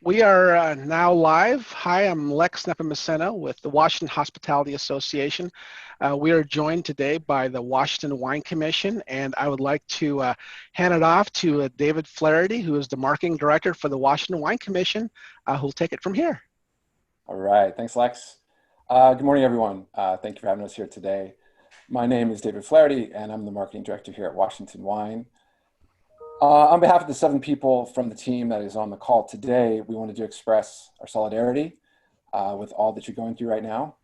We are now live. Hi, I'm Lex Nepomuceno with the Washington Hospitality Association. We are joined today by the Washington Wine Commission, and I would like to hand it off to David Flaherty, who is the Marketing Director for the Washington Wine Commission, who'll take it from here. All right, thanks, Lex. Good morning, everyone. Thank you for having us here today. My name is David Flaherty, and I'm the Marketing Director here at Washington Wine. On behalf of the 7 people from the team that is on the call today, we wanted to express our solidarity with all that you're going through right now.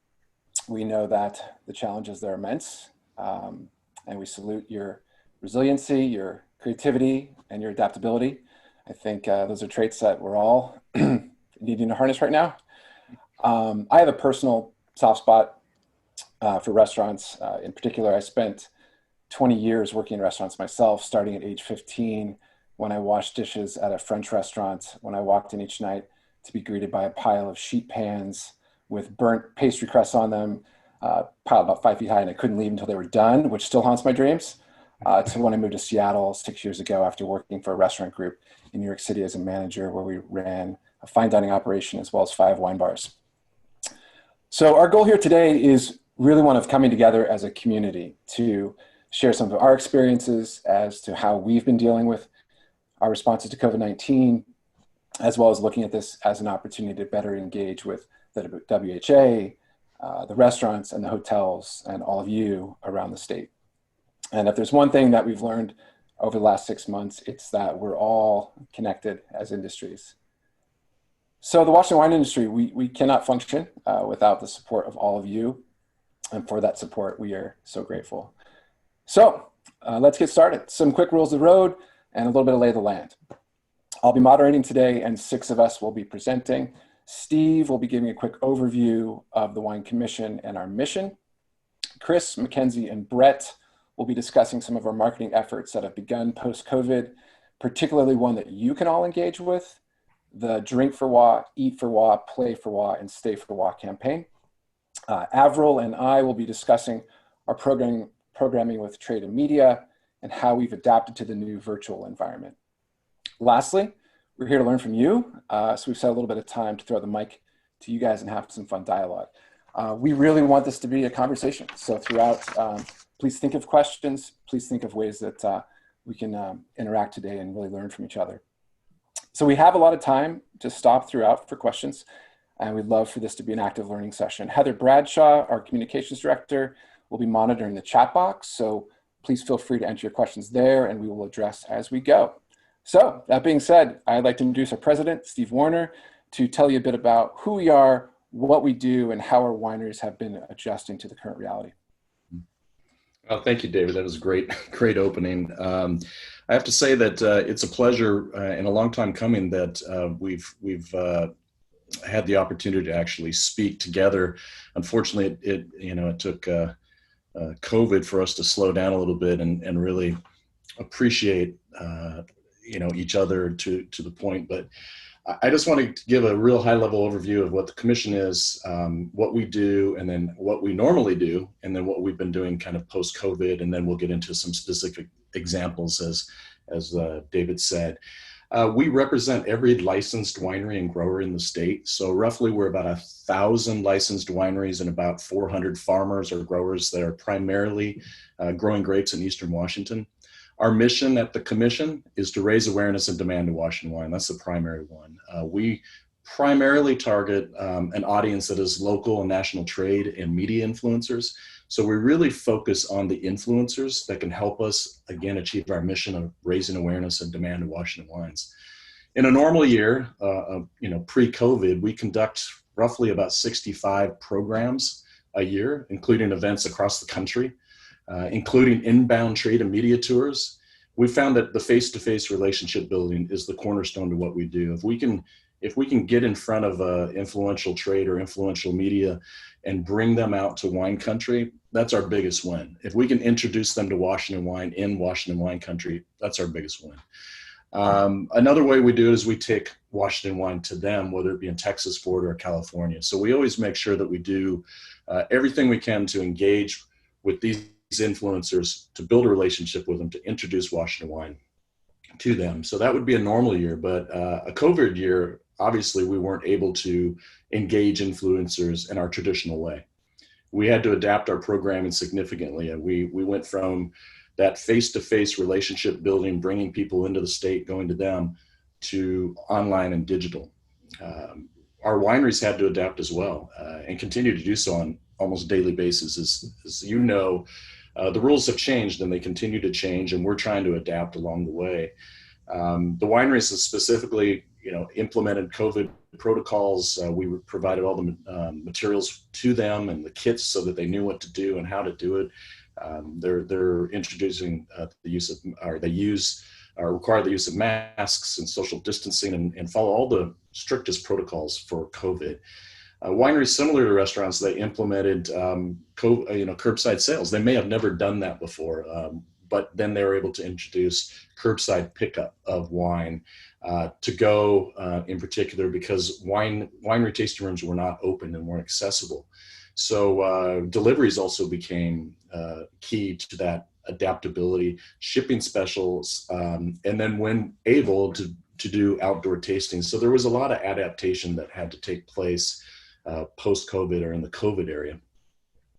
We know that the challenges are immense, and we salute your resiliency, your creativity, and your adaptability. I think those are traits that we're all needing to harness right now. I have a personal soft spot for restaurants. In particular, I spent 20 years working in restaurants myself, starting at age 15 when I washed dishes at a French restaurant, when I walked in each night to be greeted by a pile of sheet pans with burnt pastry crusts on them, piled about 5 feet high, and I couldn't leave until they were done, which still haunts my dreams. To when I moved to Seattle 6 years ago after working for a restaurant group in New York City as a manager, where we ran a fine dining operation as well as 5 wine bars. So our goal here today is really one of coming together as a community to share some of our experiences as to how we've been dealing with our responses to COVID-19, as well as looking at this as an opportunity to better engage with the WHA, the restaurants and the hotels, and all of you around the state. And if there's one thing that we've learned over the last 6 months, it's that we're all connected as industries. So the Washington wine industry, we cannot function without the support of all of you. And for that support, we are so grateful. So let's get started. Some quick rules of the road and a little bit of lay of the land. I'll be moderating today, and 6 of us will be presenting. Steve will be giving a quick overview of the Wine Commission and our mission. Chris, Mackenzie, and Brett will be discussing some of our marketing efforts that have begun post-COVID, particularly one that you can all engage with, the Drink for WA, Eat for WA, Play for WA, and Stay for WA campaign. Avril and I will be discussing our programming with trade and media and how we've adapted to the new virtual environment. Lastly, we're here to learn from you. So we've set a little bit of time to throw the mic to you guys and have some fun dialogue. We really want this to be a conversation. So throughout, please think of questions. Please think of ways that we can interact today and really learn from each other. So we have a lot of time to stop throughout for questions, and we'd love for this to be an active learning session. Heather Bradshaw, our communications director, will be monitoring the chat box. So please feel free to enter your questions there, and we will address as we go. So that being said, I'd like to introduce our president, Steve Warner, to tell you a bit about who we are, what we do, and how our wineries have been adjusting to the current reality. Well, thank you, David. That was a great opening. I have to say that it's a pleasure and a long time coming that we've had the opportunity to actually speak together. Unfortunately, it took COVID for us to slow down a little bit and really appreciate each other to the point. But I just want to give a real high-level overview of what the commission is, what we do, and then what we normally do, and then what we've been doing kind of post-COVID, and then we'll get into some specific examples, as David said. We represent every licensed winery and grower in the state. So roughly we're about 1,000 licensed wineries and about 400 farmers or growers that are primarily growing grapes in Eastern Washington. Our mission at the commission is to raise awareness and demand of Washington wine. That's the primary one. We primarily target an audience that is local and national trade and media influencers. So we really focus on the influencers that can help us, again, achieve our mission of raising awareness and demand of Washington wines. In a normal year, pre-COVID, we conduct roughly about 65 programs a year, including events across the country. Including inbound trade and media tours. We found that the face-to-face relationship building is the cornerstone to what we do. If we can get in front of influential trade or influential media and bring them out to wine country, that's our biggest win. If we can introduce them to Washington wine in Washington wine country, that's our biggest win. Another way we do it is we take Washington wine to them, whether it be in Texas, Florida, or California. So we always make sure that we do everything we can to engage with these influencers, to build a relationship with them, to introduce Washington wine to them. So that would be a normal year, but a COVID year obviously we weren't able to engage influencers in our traditional way. We had to adapt our programming significantly, and we went from that face-to-face relationship building, bringing people into the state, going to them, to online and digital. Our wineries had to adapt as well, and continue to do so on almost daily basis. As you know, the rules have changed and they continue to change, and we're trying to adapt along the way. The wineries have specifically, implemented COVID protocols. We provided all the materials to them and the kits so that they knew what to do and how to do it. They're introducing the use of, or they use, or require the use of masks and social distancing, and follow all the strictest protocols for COVID. Wineries, similar to restaurants, they implemented curbside sales. They may have never done that before, but then they were able to introduce curbside pickup of wine to go, in particular, because winery tasting rooms were not open and weren't accessible. So deliveries also became key to that adaptability, shipping specials, and then when able to do outdoor tasting. So there was a lot of adaptation that had to take place post-COVID or in the COVID area.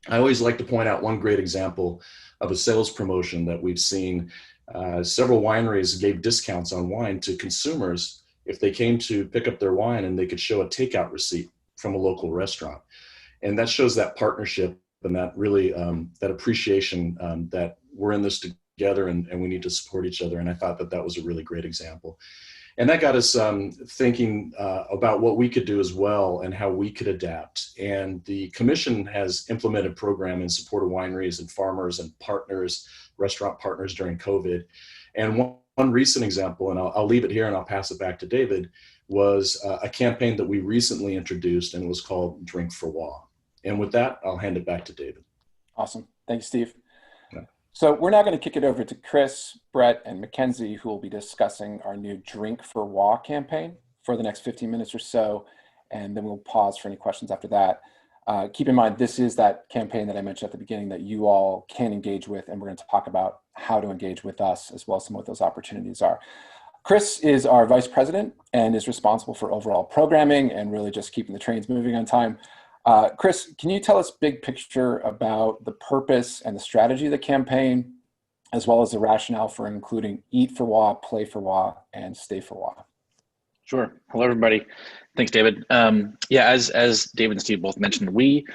I always like to point out one great example of a sales promotion that we've seen. Several wineries gave discounts on wine to consumers if they came to pick up their wine and they could show a takeout receipt from a local restaurant. And that shows that partnership and that really, that appreciation that we're in this together and we need to support each other. And I thought that was a really great example. And that got us thinking about what we could do as well and how we could adapt. And the commission has implemented a program in support of wineries and farmers and partners, restaurant partners during COVID. And one recent example, and I'll leave it here and I'll pass it back to David, was a campaign that we recently introduced, and it was called Drink for WA. And with that, I'll hand it back to David. Awesome. Thanks, Steve. So we're now going to kick it over to Chris, Brett, and Mackenzie, who will be discussing our new Drink for WA campaign for the next 15 minutes or so, and then we'll pause for any questions after that. Keep in mind, this is that campaign that I mentioned at the beginning that you all can engage with, and we're going to talk about how to engage with us as well as some of what those opportunities are. Chris is our vice president and is responsible for overall programming and really just keeping the trains moving on time. Chris, can you tell us big picture about the purpose and the strategy of the campaign, as well as the rationale for including Eat for WA, Play for WA, and Stay for WA? Sure. Hello, everybody. Thanks, David. Yeah, as David and Steve both mentioned, we,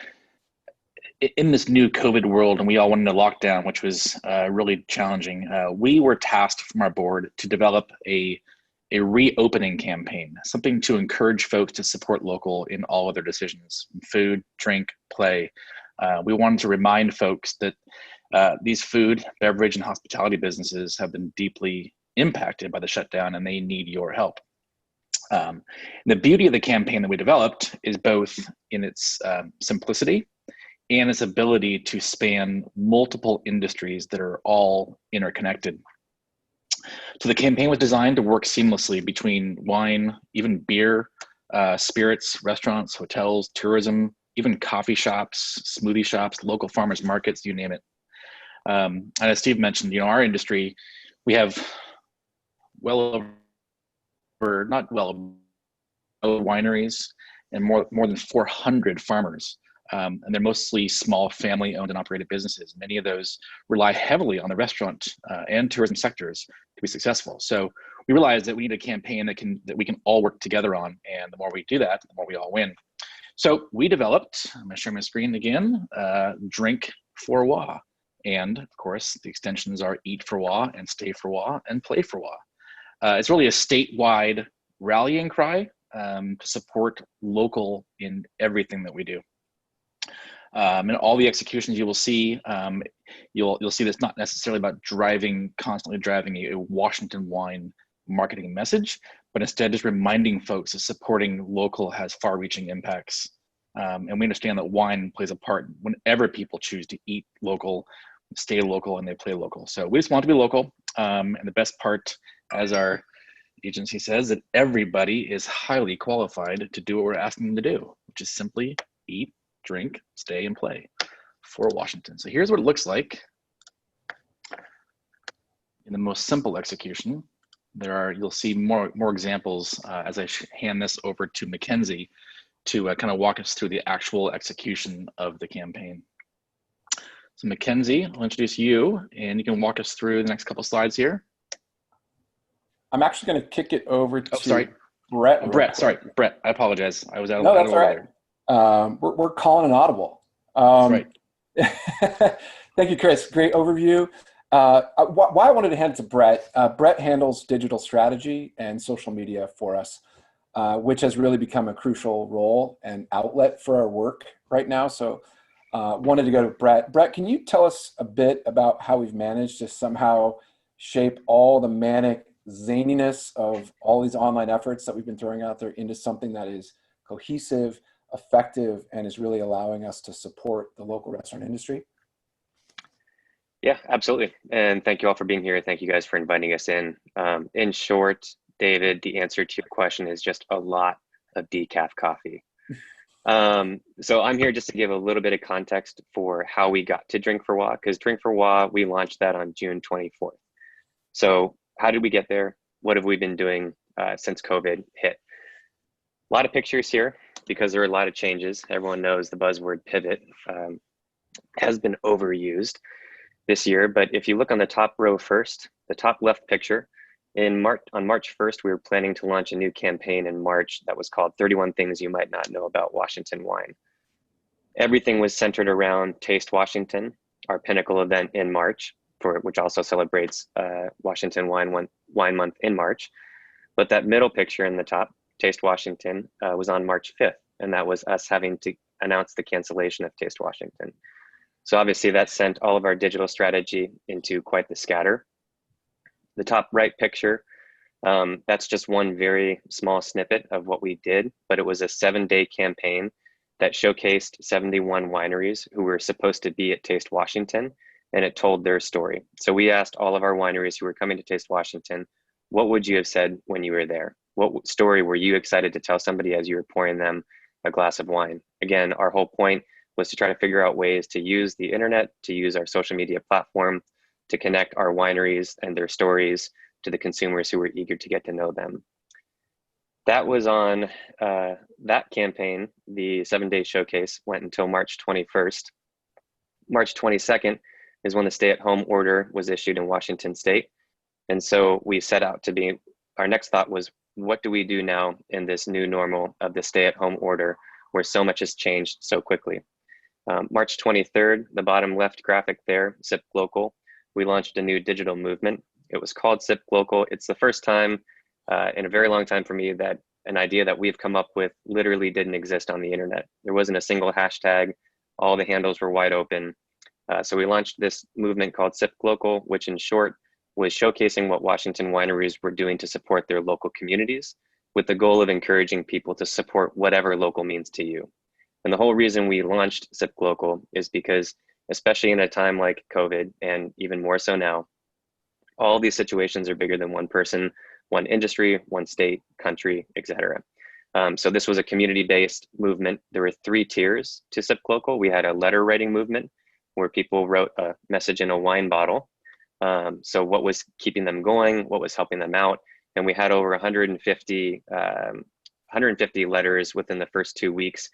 in this new COVID world, and we all went into lockdown, which was really challenging, we were tasked from our board to develop a reopening campaign, something to encourage folks to support local in all of their decisions, food, drink, play. We wanted to remind folks that these food, beverage, and hospitality businesses have been deeply impacted by the shutdown and they need your help. The beauty of the campaign that we developed is both in its simplicity and its ability to span multiple industries that are all interconnected. So the campaign was designed to work seamlessly between wine, even beer, spirits, restaurants, hotels, tourism, even coffee shops, smoothie shops, local farmers markets, you name it. And as Steve mentioned, our industry, we have wineries and more than 400 farmers. And they're mostly small family owned and operated businesses. Many of those rely heavily on the restaurant and tourism sectors to be successful. So we realized that we need a campaign that we can all work together on. And the more we do that, the more we all win. So we developed, I'm gonna share my screen again, Drink for WA. And of course, the extensions are Eat for WA and Stay for WA and Play for WA. It's really a statewide rallying cry to support local in everything that we do. And all the executions you will see, you'll see that's not necessarily about constantly driving a Washington wine marketing message, but instead just reminding folks that supporting local has far-reaching impacts. And we understand that wine plays a part whenever people choose to eat local, stay local, and they play local. So we just want to be local. And the best part, as our agency says, that everybody is highly qualified to do what we're asking them to do, which is simply eat, drink, stay, and play for Washington. So here's what it looks like in the most simple execution. You'll see more examples as I hand this over to Mackenzie to kind of walk us through the actual execution of the campaign. So Mackenzie, I'll introduce you, and you can walk us through the next couple slides here. I'm actually going to kick it over to Brett. Brett, I apologize. I was out of order there. We're calling an audible. That's right. Thank you, Chris. Great overview. Why I wanted to hand it to Brett. Brett handles digital strategy and social media for us, which has really become a crucial role and outlet for our work right now. So wanted to go to Brett. Brett, can you tell us a bit about how we've managed to somehow shape all the manic zaniness of all these online efforts that we've been throwing out there into something that is cohesive, effective, and is really allowing us to support the local restaurant industry? Yeah, absolutely. And thank you all for being here. Thank you guys for inviting us in. In short, David, the answer to your question is just a lot of decaf coffee. So I'm here just to give a little bit of context for how we got to Drink for WA, because Drink for WA, we launched that on June 24th. So how did we get there? What have we been doing since COVID hit? A lot of pictures here because there are a lot of changes. Everyone knows the buzzword pivot has been overused this year, but if you look on the top row first, the top left picture, on March 1st, we were planning to launch a new campaign in March that was called 31 Things You Might Not Know About Washington Wine. Everything was centered around Taste Washington, our pinnacle event in March, which also celebrates Washington Wine Month in March. But that middle picture in the top, Taste Washington, was on March 5th, and that was us having to announce the cancellation of Taste Washington. So obviously that sent all of our digital strategy into quite the scatter. The top right picture, that's just one very small snippet of what we did, but it was a 7-day campaign that showcased 71 wineries who were supposed to be at Taste Washington, and it told their story. So we asked all of our wineries who were coming to Taste Washington, what would you have said when you were there? What story were you excited to tell somebody as you were pouring them a glass of wine? Again, our whole point was to try to figure out ways to use the internet, to use our social media platform, to connect our wineries and their stories to the consumers who were eager to get to know them. That was on that campaign. The 7-day showcase went until March 21st. March 22nd is when the stay-at-home order was issued in Washington State. And so we set out to be, our next thought was, what do we do now in this new normal of the stay-at-home order where so much has changed so quickly? March 23rd, the bottom left graphic there, Sip Local, we launched a new digital movement. It was called Sip Local. It's the first time in a very long time for me that an idea that we've come up with literally didn't exist on the internet. There wasn't a single hashtag. All the handles were wide open. So we launched this movement called Sip Local, which in short was showcasing what Washington wineries were doing to support their local communities with the goal of encouraging people to support whatever local means to you. And the whole reason we launched Sip Local is because, especially in a time like COVID, and even more so now, all these situations are bigger than one person, one industry, one state, country, etc. So this was a community-based movement. There were 3 tiers to Sip Local. We had a letter writing movement where people wrote a message in a wine bottle. So what was keeping them going, what was helping them out. And we had over 150 letters within the first 2 weeks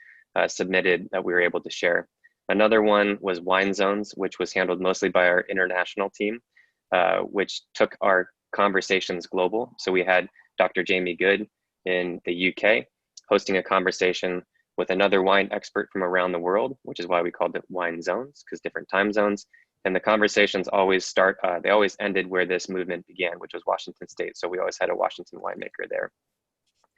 submitted that we were able to share. Another one was Wine Zones, which was handled mostly by our international team, which took our conversations global. So we had Dr. Jamie Good in the UK hosting a conversation with another wine expert from around the world, which is why we called it Wine Zones, because different time zones. And the conversations always they always ended where this movement began, which was Washington State. So we always had a Washington winemaker there.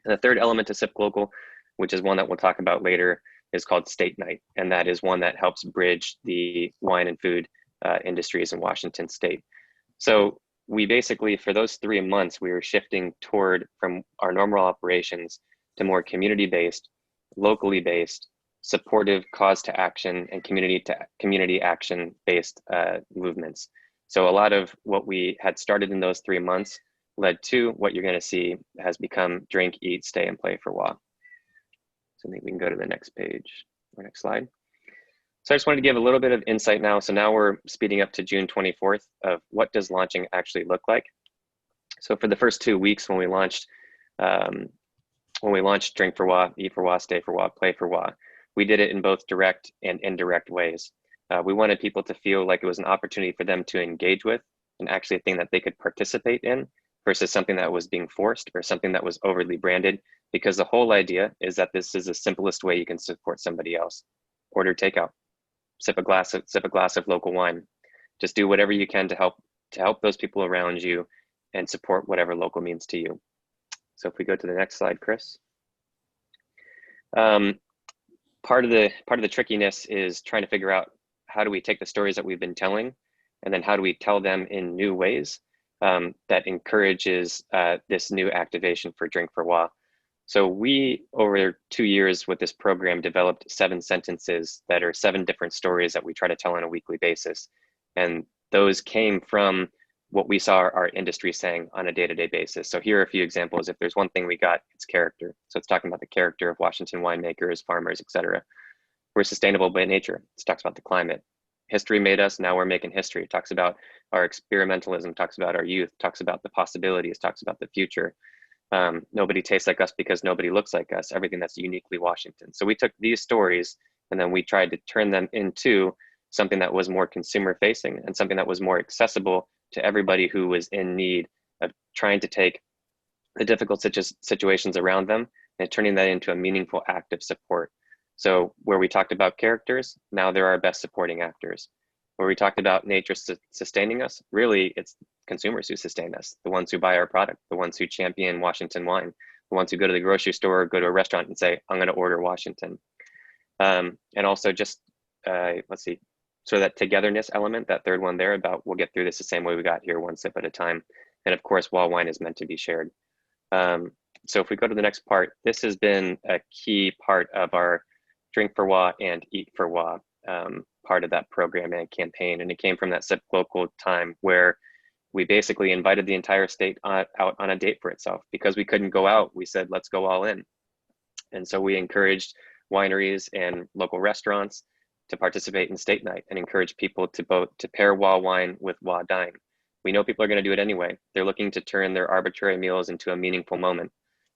And the third element to Sip Local, which is one that we'll talk about later, is called State Night. And that is one that helps bridge the wine and food industries in Washington State. So we basically, for those 3 months, we were shifting from our normal operations to more community-based, locally based, supportive cause to action and community action based movements. So a lot of what we had started in those 3 months led to what you're going to see has become Drink, Eat, Stay, and Play for WA. So I think we can go to the next page or next slide. So I just wanted to give a little bit of insight now. So now we're speeding up to June 24th of what does launching actually look like. So for the first 2 weeks when we launched Drink for WA, Eat for WA, Stay for WA, Play for WA, we did it in both direct and indirect ways. We wanted people to feel like it was an opportunity for them to engage with and actually a thing that they could participate in versus something that was being forced or something that was overly branded, because the whole idea is that this is the simplest way you can support somebody else. Order takeout, sip a glass of local wine. Just do whatever you can to help those people around you and support whatever local means to you. So if we go to the next slide, Chris. Part of the trickiness is trying to figure out how do we take the stories that we've been telling, and then how do we tell them in new ways that encourages this new activation for Drink for WA. So we, over 2 years with this program, developed 7 sentences that are 7 different stories that we try to tell on a weekly basis. And those came from what we saw our industry saying on a day-to-day basis. So here are a few examples. If there's one thing we got, it's character. So it's talking about the character of Washington winemakers, farmers, etc. We're sustainable by nature. It talks about the climate. History made us, now we're making history. It talks about our experimentalism, talks about our youth, talks about the possibilities, talks about the future. Nobody tastes like us because nobody looks like us, everything that's uniquely Washington. So we took these stories and then we tried to turn them into something that was more consumer facing and something that was more accessible to everybody who was in need of trying to take the difficult situations around them and turning that into a meaningful act of support. So where we talked about characters, now they're our best supporting actors. Where we talked about nature sustaining us, really it's consumers who sustain us, the ones who buy our product, the ones who champion Washington wine, the ones who go to the grocery store or go to a restaurant and say, I'm going to order Washington. And also just, let's see, sort of that togetherness element, that third one there about we'll get through this the same way we got here, one sip at a time. And of course, WA wine is meant to be shared. So if we go to the next part, this has been a key part of our Drink for WA and Eat for WA part of that program and campaign. And it came from that Sip Local time where we basically invited the entire state out on a date for itself. Because we couldn't go out, we said, let's go all in. And so we encouraged wineries and local restaurants to participate in state night and encourage people to pair WA wine with WA dine. We know people are going to do it anyway. They're looking to turn their arbitrary meals into a meaningful moment.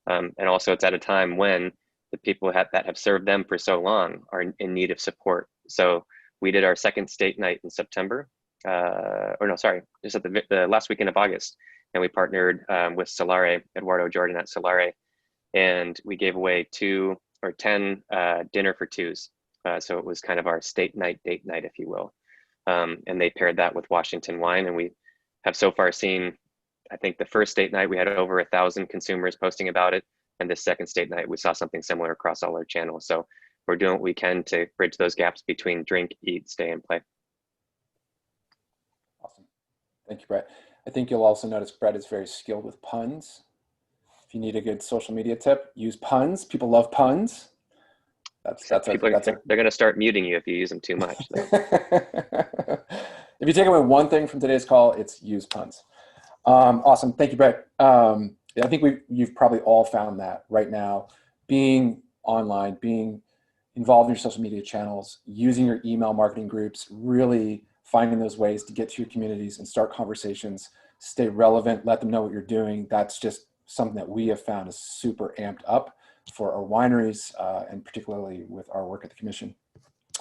And also it's at a time when the people that have served them for so long are in need of support. So we did our second state night in September, just at the last weekend of August. And we partnered with Solare, Eduardo Jordan at Solare, and we gave away 10 dinner for twos. So it was kind of our state night, date night, if you will. And they paired that with Washington wine. And we have so far seen, I think the first state night, we had over 1,000 consumers posting about it. And this second state night, we saw something similar across all our channels. So we're doing what we can to bridge those gaps between drink, eat, stay, and play. Awesome. Thank you, Brett. I think you'll also notice Brett is very skilled with puns. If you need a good social media tip, use puns. People love puns. They're going to start muting you if you use them too much. If you take away one thing from today's call, it's use puns. Awesome. Thank you, Brett. I think you've probably all found that right now, being online, being involved in your social media channels, using your email marketing groups, really finding those ways to get to your communities and start conversations, stay relevant, let them know what you're doing. That's just something that we have found is super amped up for our wineries and particularly with our work at the Commission.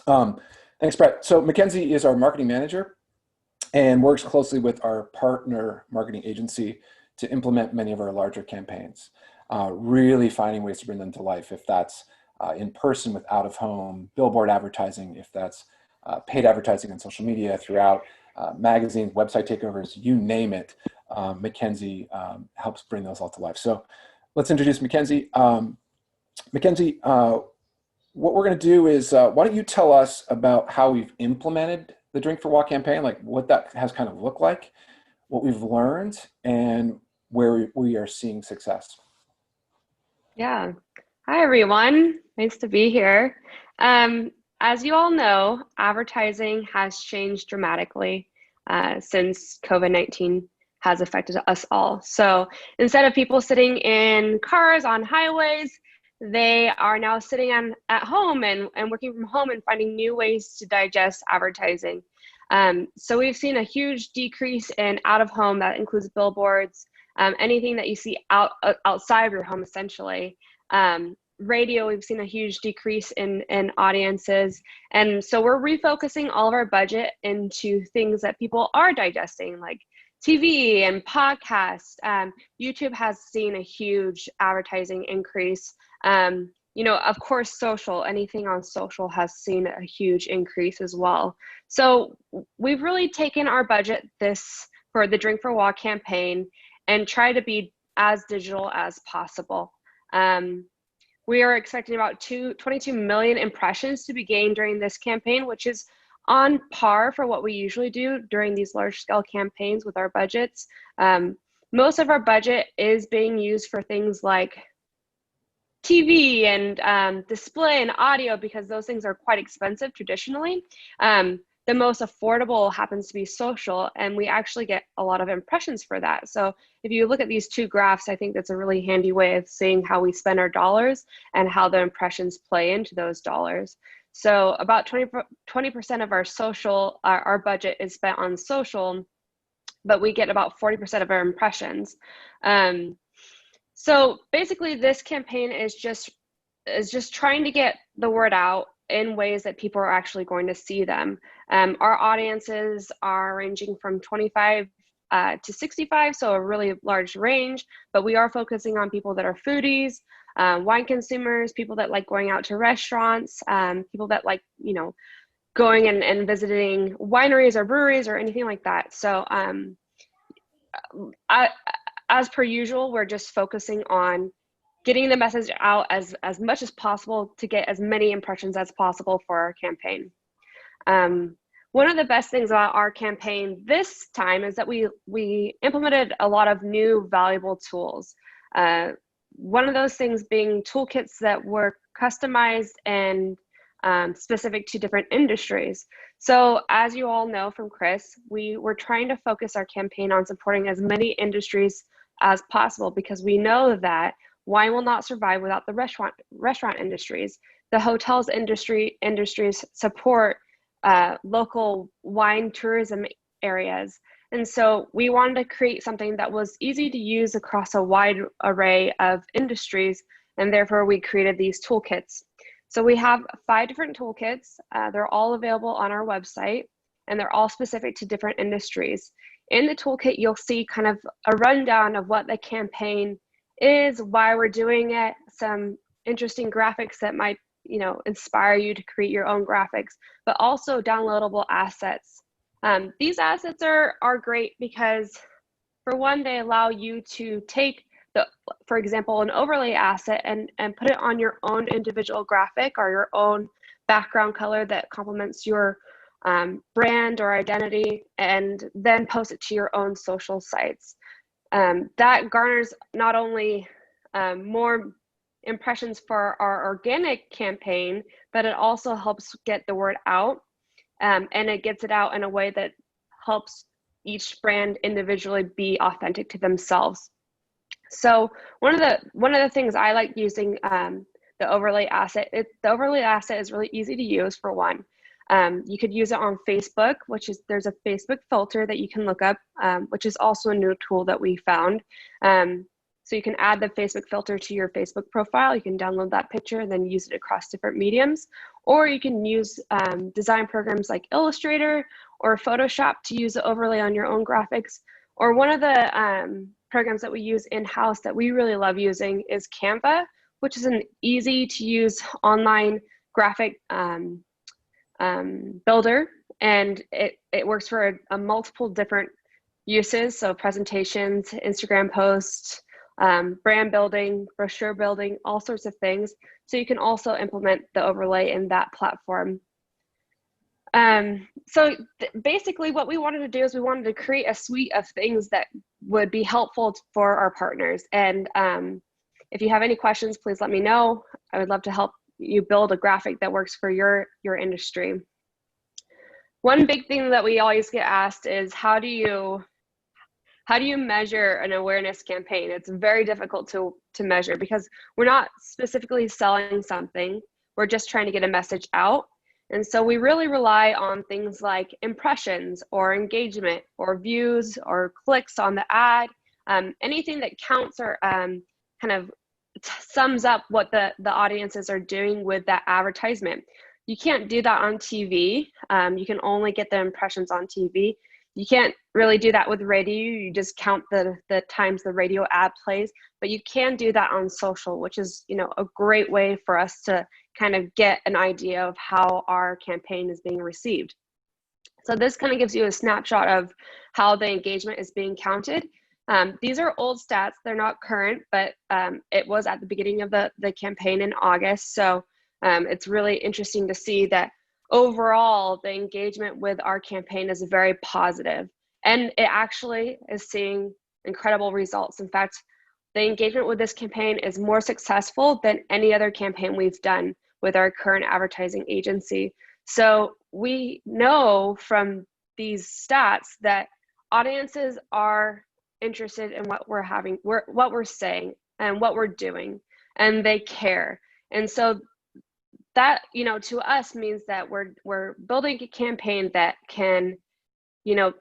Thanks, Brett. So Mackenzie is our marketing manager and works closely with our partner marketing agency to implement many of our larger campaigns, really finding ways to bring them to life, if that's in person with out of home, billboard advertising, if that's paid advertising on social media throughout, magazines, website takeovers, you name it. Mackenzie helps bring those all to life. So let's introduce Mackenzie. Mackenzie, what we're going to do is, why don't you tell us about how we've implemented the Drink for WA campaign, like what that has kind of looked like, what we've learned, and where we are seeing success. Yeah. Hi, everyone. Nice to be here. As you all know, advertising has changed dramatically since COVID-19 has affected us all. So instead of people sitting in cars on highways, they are now sitting at home and working from home and finding new ways to digest advertising. So we've seen a huge decrease in out of home. That includes billboards, anything that you see outside of your home, essentially. Radio, we've seen a huge decrease in audiences. And so we're refocusing all of our budget into things that people are digesting, like TV and podcasts. YouTube has seen a huge advertising increase. Of course, social, anything on social has seen a huge increase as well. So we've really taken our budget for the Drink for WA campaign and try to be as digital as possible. We are expecting about 22 million impressions to be gained during this campaign, which is on par for what we usually do during these large scale campaigns with our budgets. Most of our budget is being used for things like TV and display and audio, because those things are quite expensive traditionally. The most affordable happens to be social, and we actually get a lot of impressions for that. So if you look at these two graphs, I think that's a really handy way of seeing how we spend our dollars and how the impressions play into those dollars. So about 20% of our social, our budget is spent on social, but we get about 40% of our impressions. So basically this campaign is just trying to get the word out in ways that people are actually going to see them. Our audiences are ranging from 25 to 65, so a really large range, but we are focusing on people that are foodies, wine consumers, people that like going out to restaurants, people that like, going and visiting wineries or breweries or anything like that. So as per usual, we're just focusing on getting the message out as much as possible to get as many impressions as possible for our campaign. One of the best things about our campaign this time is that we implemented a lot of new valuable tools. One of those things being toolkits that were customized and specific to different industries. So as you all know from Chris, we were trying to focus our campaign on supporting as many industries as possible, because we know that wine will not survive without the restaurant industries. The hotels industries support local wine tourism areas. And so we wanted to create something that was easy to use across a wide array of industries, and therefore we created these toolkits. So we have 5 different toolkits. They're all available on our website, and they're all specific to different industries. In the toolkit, you'll see kind of a rundown of what the campaign is, why we're doing it, some interesting graphics that might, inspire you to create your own graphics, but also downloadable assets. These assets are great because, for one, they allow you to take for example, an overlay asset and put it on your own individual graphic or your own background color that complements your brand or identity, and then post it to your own social sites. That garners not only more impressions for our organic campaign, but it also helps get the word out, and it gets it out in a way that helps each brand individually be authentic to themselves. So one of the things I like using the overlay asset, the overlay asset is really easy to use. For one, you could use it on Facebook, there's a Facebook filter that you can look up, which is also a new tool that we found. So you can add the Facebook filter to your Facebook profile. You can download that picture and then use it across different mediums, or you can use design programs like Illustrator or Photoshop to use the overlay on your own graphics. Or one of the programs that we use in-house that we really love using is Canva, which is an easy to use online graphic builder, and it works for a multiple different uses. So presentations, Instagram posts, brand building, brochure building, all sorts of things. So you can also implement the overlay in that platform. So basically what we wanted to do is we wanted to create a suite of things that would be helpful for our partners. And if you have any questions, please let me know. I would love to help you build a graphic that works for your industry. One big thing that we always get asked is how do you measure an awareness campaign? It's very difficult to measure because we're not specifically selling something. We're just trying to get a message out. And so we really rely on things like impressions or engagement or views or clicks on the ad, anything that counts or kind of sums up what the audiences are doing with that advertisement. You can't do that on TV. You can only get the impressions on TV. You can't really do that with radio. You just count the times the radio ad plays, but you can do that on social, which is, you know, a great way for us to kind of get an idea of how our campaign is being received. So this kind of gives you a snapshot of how the engagement is being counted. These are old stats, they're not current, but it was at the beginning of the campaign in August. So it's really interesting to see that overall, the engagement with our campaign is very positive, and it actually is seeing incredible results. In fact, the engagement with this campaign is more successful than any other campaign we've done with our current advertising agency. So we know from these stats that audiences are interested in what we're saying and what we're doing, and they care. And so that, you know, to us means that we're building a campaign that can, you know,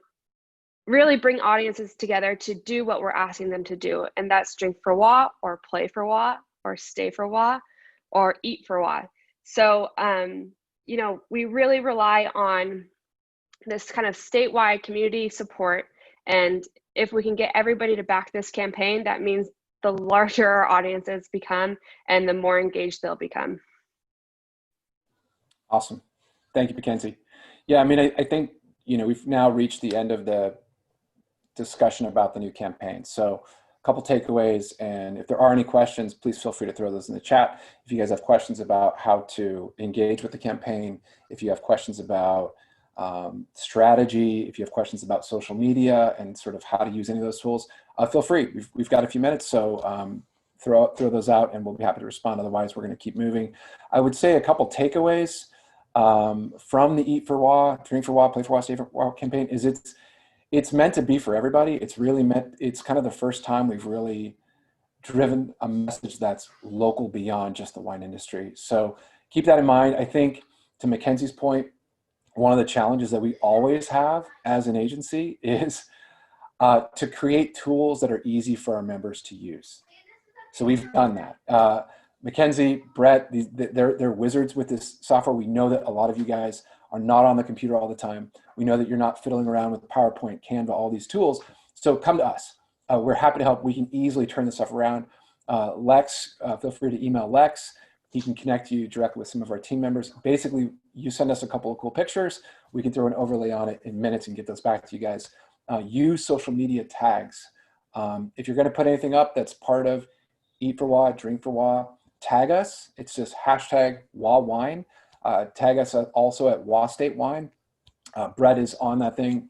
really bring audiences together to do what we're asking them to do. And that's drink for WA, or play for WA, or stay for WA, or eat for WA. So, you know, we really rely on this kind of statewide community support. And if we can get everybody to back this campaign, that means the larger our audiences become and the more engaged they'll become. Awesome. Thank you, Mackenzie. Yeah, I mean, I think, you know, we've now reached the end of the discussion about the new campaign. So a couple takeaways, and if there are any questions, please feel free to throw those in the chat. If you guys have questions about how to engage with the campaign, if you have questions about strategy, if you have questions about social media and sort of how to use any of those tools, feel free. We've got a few minutes, so throw those out and we'll be happy to respond. Otherwise, we're going to keep moving. I would say a couple takeaways from the Eat for WA, Drink for WA, Play for WA, Stay for WA campaign is it's meant to be for everybody. It's really meant, it's kind of the first time we've really driven a message that's local beyond just the wine industry. So keep that in mind. I think to Mackenzie's point, one of the challenges that we always have as an agency is to create tools that are easy for our members to use. So we've done that. Mackenzie, Brett, they're wizards with this software. We know that a lot of you guys are not on the computer all the time. We know that you're not fiddling around with PowerPoint, Canva, all these tools. So come to us. We're happy to help. We can easily turn this stuff around. Lex, feel free to email Lex. He can connect you directly with some of our team members. Basically, you send us a couple of cool pictures. We can throw an overlay on it in minutes and get those back to you guys. Use social media tags. If you're going to put anything up that's part of Eat for WA, Drink for WA, tag us. It's just hashtag WA Wine. Tag us also at WA State Wine. Brett is on that thing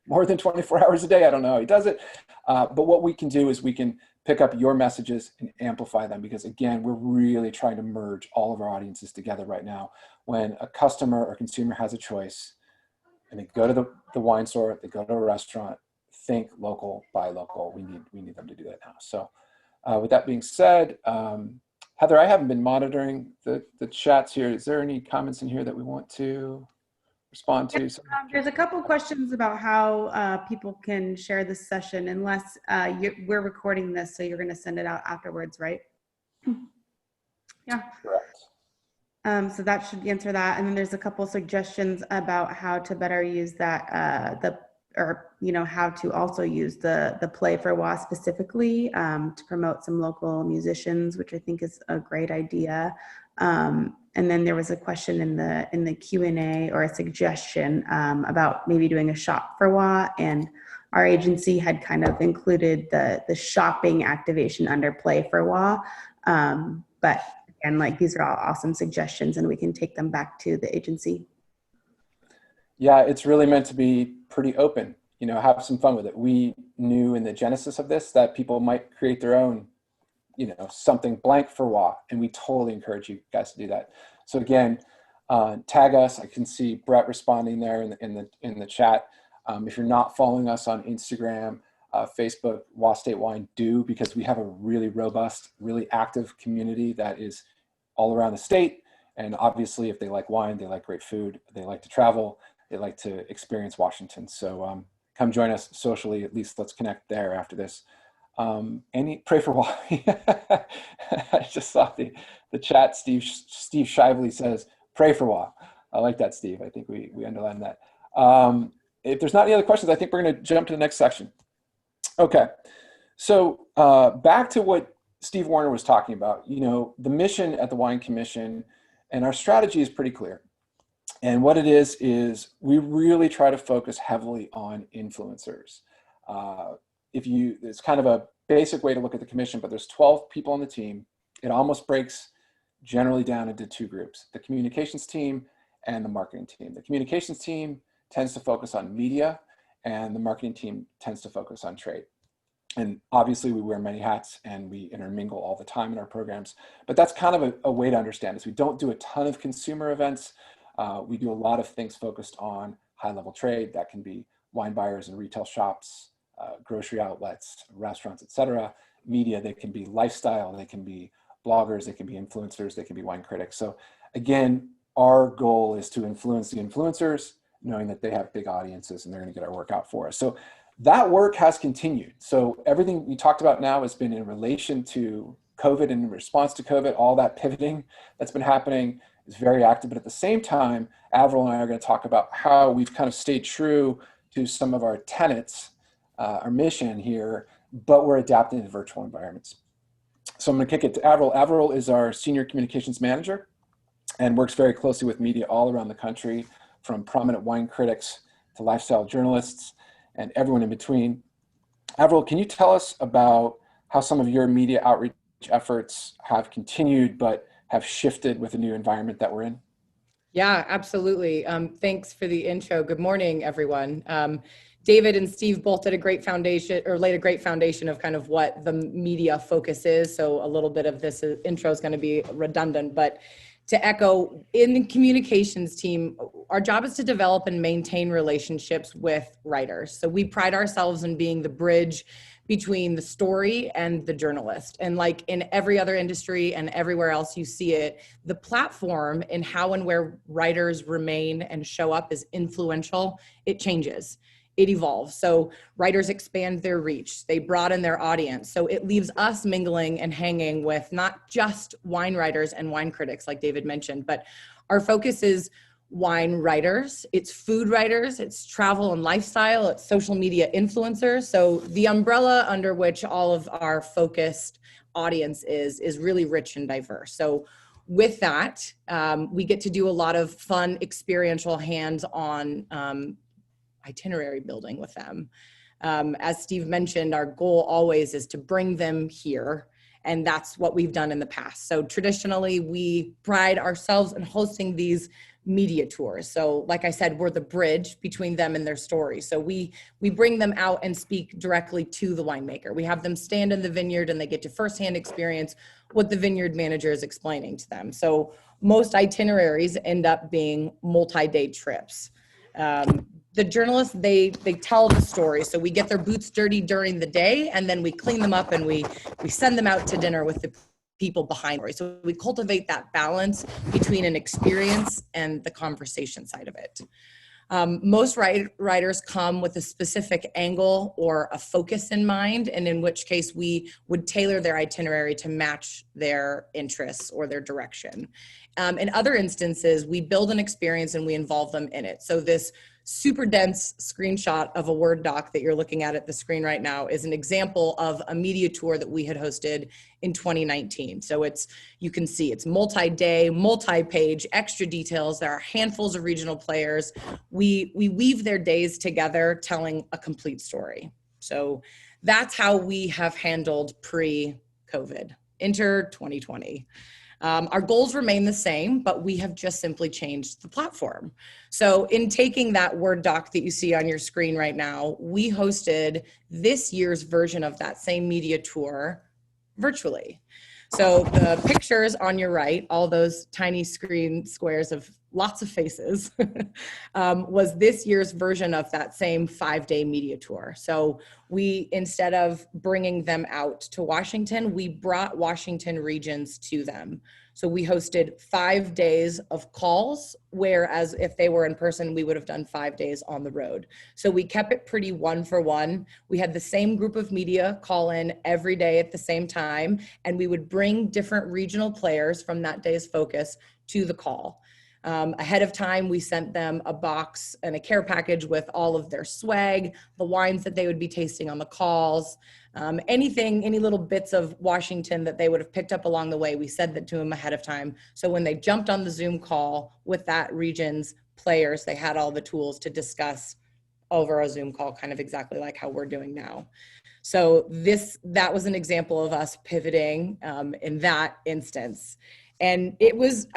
more than 24 hours a day. I don't know how he does it. But what we can do is we can pick up your messages and amplify them, because again, we're really trying to merge all of our audiences together right now. When a customer or consumer has a choice and they go to the wine store, they go to a restaurant, think local, buy local. We need them to do that now. So with that being said, Heather, I haven't been monitoring the chats here. Is there any comments in here that we want to respond to? There's a couple of questions about how people can share this session, unless we're recording this, so you're going to send it out afterwards, right? Yeah. Correct. So that should answer that. And then there's a couple suggestions about how to better use that, how to also use the Play for WA specifically to promote some local musicians, which I think is a great idea. And then there was a question in the Q&A, or a suggestion about maybe doing a shop for WA, and our agency had kind of included the shopping activation under Play for WA. But again, like, these are all awesome suggestions, and we can take them back to the agency. Yeah, it's really meant to be pretty open, have some fun with it. We knew in the genesis of this that people might create their own, something blank for WA, and we totally encourage you guys to do that. So again, tag us. I can see Brett responding there in the chat. If you're not following us on Instagram, Facebook, WA State Wine, do, because we have a really robust, really active community that is all around the state. And obviously, if they like wine, they like great food, they like to travel, they like to experience Washington. So come join us socially. At least let's connect there after this. Pray for wine. I just saw the chat. Steve Shively says, pray for WA. I like that, Steve. I think we underlined that. If there's not any other questions, I think we're going to jump to the next section. Okay. So back to what Steve Warner was talking about, the mission at the Wine Commission, and our strategy is pretty clear. And what it is we really try to focus heavily on influencers. It's kind of a basic way to look at the commission, but there's 12 people on the team. It almost breaks generally down into two groups, the communications team and the marketing team. The communications team tends to focus on media, and the marketing team tends to focus on trade. And obviously we wear many hats and we intermingle all the time in our programs, but that's kind of a way to understand this. We don't do a ton of consumer events. We do a lot of things focused on high-level trade. That can be wine buyers and retail shops, grocery outlets, restaurants, etc. Media, they can be lifestyle, they can be bloggers, they can be influencers, they can be wine critics. So again, our goal is to influence the influencers, knowing that they have big audiences and they're going to get our work out for us. So that work has continued. So everything we talked about now has been in relation to COVID and in response to COVID. All that pivoting that's been happening is very active. But at the same time, Avril and I are going to talk about how we've kind of stayed true to some of our tenets, our mission here, but we're adapting to virtual environments. So I'm going to kick it to Avril. Avril is our senior communications manager and works very closely with media all around the country, from prominent wine critics to lifestyle journalists and everyone in between. Avril, can you tell us about how some of your media outreach efforts have continued but have shifted with the new environment that we're in? Yeah, absolutely. Thanks for the intro. Good morning, everyone. David and Steve both did a great foundation, or laid a great foundation of kind of what the media focus is. So a little bit of this intro is going to be redundant, but to echo, in the communications team, our job is to develop and maintain relationships with writers. So we pride ourselves in being the bridge between the story and the journalist. And like in every other industry and everywhere else you see it, the platform and how and where writers remain and show up is influential. It changes. It evolves. So writers expand their reach, they broaden their audience. So it leaves us mingling and hanging with not just wine writers and wine critics, like David mentioned, but our focus is wine writers, it's food writers, it's travel and lifestyle, it's social media influencers. So the umbrella under which all of our focused audience is really rich and diverse. So with that, we get to do a lot of fun, experiential, hands-on itinerary building with them. As Steve mentioned, our goal always is to bring them here, and that's what we've done in the past. So traditionally, we pride ourselves in hosting these media tours. So like I said, we're the bridge between them and their story. So we bring them out and speak directly to the winemaker. We have them stand in the vineyard and they get to firsthand experience what the vineyard manager is explaining to them. So most itineraries end up being multi-day trips. The journalists, they tell the story. So we get their boots dirty during the day and then we clean them up and we send them out to dinner with the people behind it. So we cultivate that balance between an experience and the conversation side of it. Most writers come with a specific angle or a focus in mind, and in which case we would tailor their itinerary to match their interests or their direction. In other instances, we build an experience and we involve them in it. So this super dense screenshot of a Word doc that you're looking at the screen right now is an example of a media tour that we had hosted in 2019. So you can see it's multi-day, multi-page, extra details. There are handfuls of regional players. We weave their days together, telling a complete story. So that's how we have handled pre-COVID. Enter 2020. Our goals remain the same, but we have just simply changed the platform. So in taking that Word doc that you see on your screen right now, we hosted this year's version of that same media tour virtually. So the pictures on your right, all those tiny screen squares of lots of faces, was this year's version of that same 5-day media tour. So we, instead of bringing them out to Washington, we brought Washington regions to them. So we hosted 5 days of calls, whereas if they were in person, we would have done 5 days on the road. So we kept it pretty 1-for-1. We had the same group of media call in every day at the same time, and we would bring different regional players from that day's focus to the call. Ahead of time, we sent them a box and a care package with all of their swag, the wines that they would be tasting on the calls, any little bits of Washington that they would have picked up along the way. We said that to them ahead of time. So when they jumped on the Zoom call with that region's players, they had all the tools to discuss over a Zoom call, kind of exactly like how we're doing now. So that was an example of us pivoting in that instance. And it was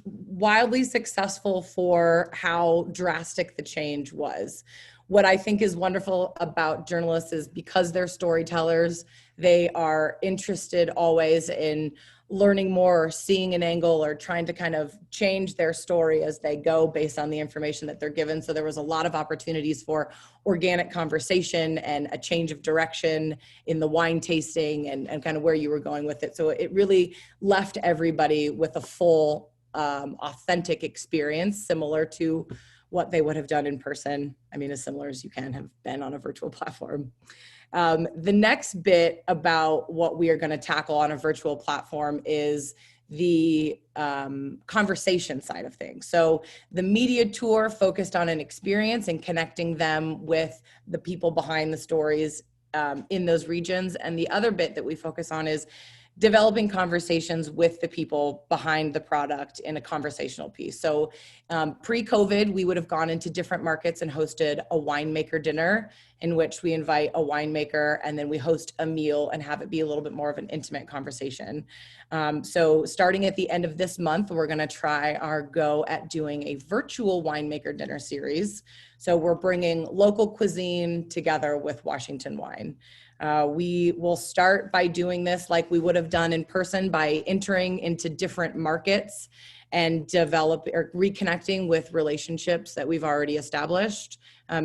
wildly successful for how drastic the change was. What I think is wonderful about journalists is because they're storytellers, they are interested always in learning more or seeing an angle or trying to kind of change their story as they go based on the information that they're given. So there was a lot of opportunities for organic conversation and a change of direction in the wine tasting and kind of where you were going with it. So it really left everybody with a full, authentic experience, similar to what they would have done in person. I mean, as similar as you can have been on a virtual platform. The next bit about what we are going to tackle on a virtual platform is the conversation side of things. So the media tour focused on an experience and connecting them with the people behind the stories in those regions. And the other bit that we focus on is developing conversations with the people behind the product in a conversational piece. So pre-COVID, we would have gone into different markets and hosted a winemaker dinner in which we invite a winemaker and then we host a meal and have it be a little bit more of an intimate conversation. So starting at the end of this month, we're gonna try our go at doing a virtual winemaker dinner series. So we're bringing local cuisine together with Washington wine. We will start by doing this like we would have done in person by entering into different markets and reconnecting with relationships that we've already established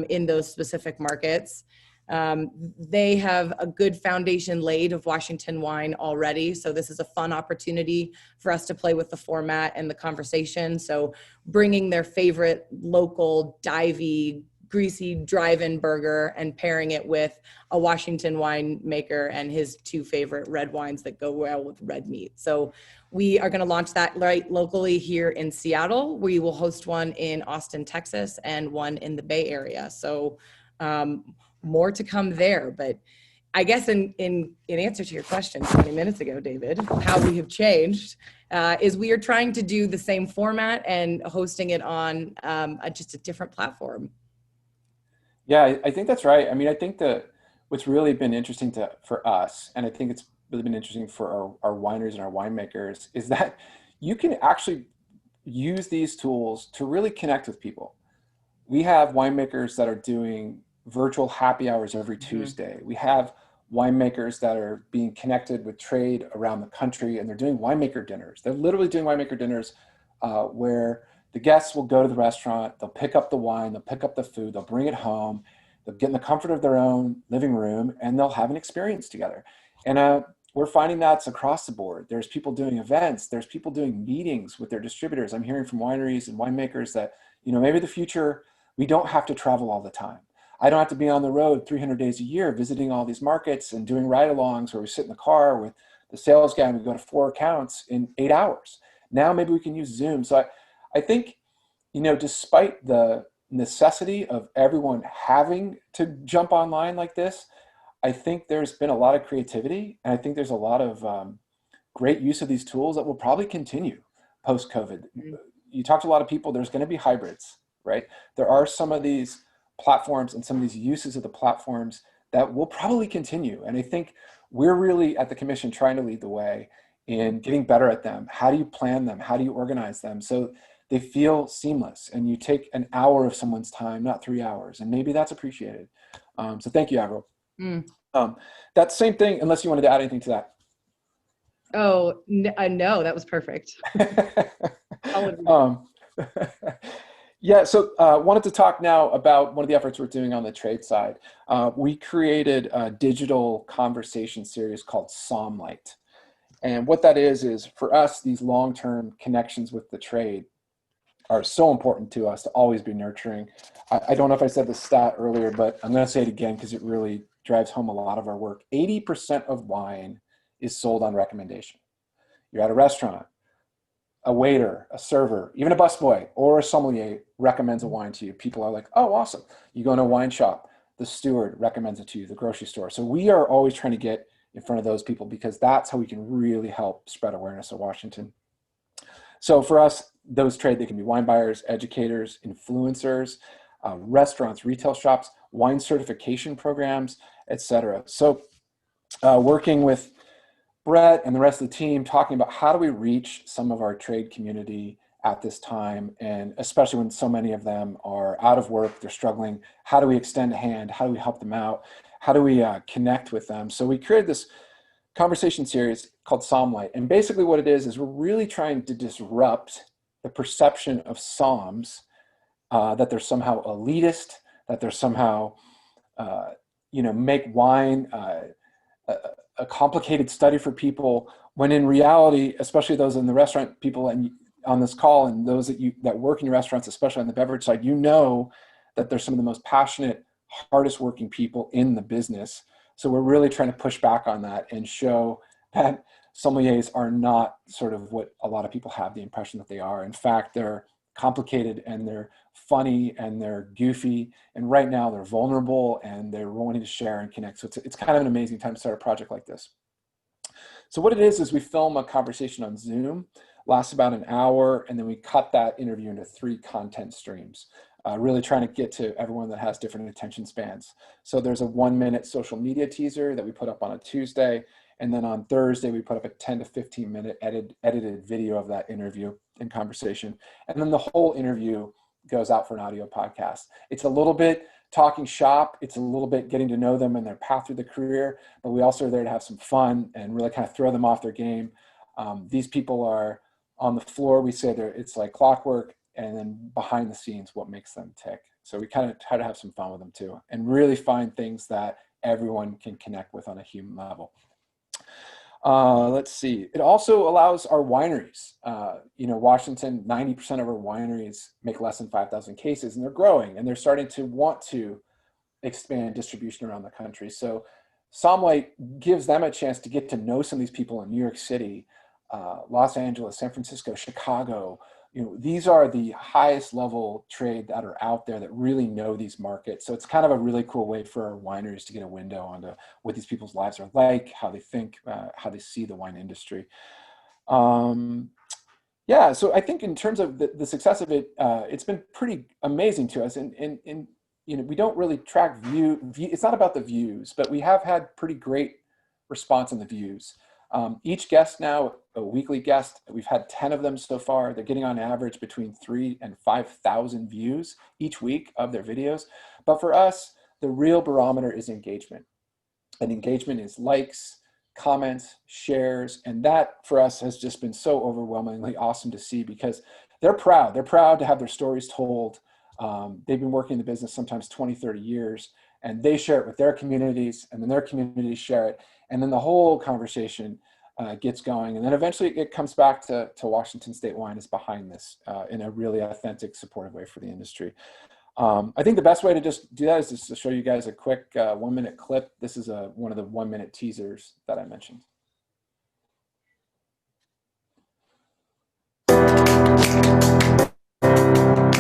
in those specific markets. They have a good foundation laid of Washington wine already. So this is a fun opportunity for us to play with the format and the conversation. So bringing their favorite local divey, greasy drive-in burger and pairing it with a Washington winemaker and his 2 favorite red wines that go well with red meat. So we are going to launch that right locally here in Seattle. We will host one in Austin, Texas, and one in the Bay Area. So more to come there. But I guess in answer to your question 20 minutes ago, David, how we have changed is we are trying to do the same format and hosting it on just a different platform. Yeah, I think that's right. I mean, I think that what's really been interesting for us, and I think it's really been interesting for our wineries and our winemakers, is that you can actually use these tools to really connect with people. We have winemakers that are doing virtual happy hours every Tuesday. We have winemakers that are being connected with trade around the country, and they're doing winemaker dinners. They're literally doing winemaker dinners where the guests will go to the restaurant, they'll pick up the wine, they'll pick up the food, they'll bring it home, they'll get in the comfort of their own living room, and they'll have an experience together. And we're finding that's across the board. There's people doing events, there's people doing meetings with their distributors. I'm hearing from wineries and winemakers that, maybe in the future, we don't have to travel all the time. I don't have to be on the road 300 days a year visiting all these markets and doing ride-alongs where we sit in the car with the sales guy and we go to 4 accounts in 8 hours. Now maybe we can use Zoom. So I think, despite the necessity of everyone having to jump online like this, I think there's been a lot of creativity, and I think there's a lot of great use of these tools that will probably continue post-COVID. You talk to a lot of people, there's going to be hybrids, right? There are some of these platforms and some of these uses of the platforms that will probably continue. And I think we're really at the Commission trying to lead the way in getting better at them. How do you plan them? How do you organize them so they feel seamless and you take an hour of someone's time, not 3 hours, and maybe that's appreciated. So thank you, Avril. That same thing, unless you wanted to add anything to that. Oh, no, that was perfect. Yeah, so wanted to talk now about one of the efforts we're doing on the trade side. We created a digital conversation series called Somlight. And what that is for us, these long-term connections with the trade are so important to us to always be nurturing. I don't know if I said the stat earlier, but I'm going to say it again because it really drives home a lot of our work. 80% of wine is sold on recommendation. You're at a restaurant, a waiter, a server, even a busboy or a sommelier recommends a wine to you. People are like, oh, awesome. You go in a wine shop, the steward recommends it to you, the grocery store. So we are always trying to get in front of those people because that's how we can really help spread awareness of Washington. So for us, those trade, they can be wine buyers, educators, influencers, restaurants, retail shops, wine certification programs, etc. So working with Brett and the rest of the team, talking about how do we reach some of our trade community at this time, and especially when so many of them are out of work, they're struggling. How do we extend a hand? How do we help them out? How do we connect with them? So we created this conversation series called Sommelight. And basically what it is we're really trying to disrupt the perception of somms that they're somehow elitist, that they're somehow, make wine a complicated study for people, when in reality, especially those in the restaurant people and on this call and those that work in your restaurants, especially on the beverage side, you know that they're some of the most passionate, hardest working people in the business. So we're really trying to push back on that and show that sommeliers are not sort of what a lot of people have the impression that they are. In fact, they're complicated and they're funny and they're goofy. And right now they're vulnerable and they're wanting to share and connect. So it's kind of an amazing time to start a project like this. So what it is we film a conversation on Zoom, lasts about an hour, and then we cut that interview into 3 content streams. Really trying to get to everyone that has different attention spans. So there's a 1-minute social media teaser that we put up on a Tuesday. And then on Thursday, we put up a 10 to 15 minute edited video of that interview and conversation. And then the whole interview goes out for an audio podcast. It's a little bit talking shop. It's a little bit getting to know them and their path through the career, but we also are there to have some fun and really kind of throw them off their game. These people are on the floor. We say it's like clockwork, and then behind the scenes, what makes them tick. So we kind of try to have some fun with them too, and really find things that everyone can connect with on a human level. Let's see. It also allows our wineries. Washington, 90% of our wineries make less than 5,000 cases, and they're growing, and they're starting to want to expand distribution around the country. So Sommelight gives them a chance to get to know some of these people in New York City, Los Angeles, San Francisco, Chicago. These are the highest level trade that are out there that really know these markets. So it's kind of a really cool way for our wineries to get a window onto what these people's lives are like, how they think, how they see the wine industry. So I think in terms of the success of it, it's been pretty amazing to us. And we don't really track view. It's not about the views, but we have had pretty great response on the views. Each guest now, a weekly guest, we've had 10 of them so far. They're getting on average between 3,000 and 5,000 views each week of their videos. But for us, the real barometer is engagement. And engagement is likes, comments, shares. And that for us has just been so overwhelmingly awesome to see, because they're proud. They're proud to have their stories told. They've been working in the business sometimes 20, 30 years, and they share it with their communities, and then their communities share it. And then the whole conversation gets going. And then eventually it comes back to Washington State Wine is behind this in a really authentic, supportive way for the industry. I think the best way to just do that is just to show you guys a quick 1-minute clip. This is one of the 1-minute teasers that I mentioned.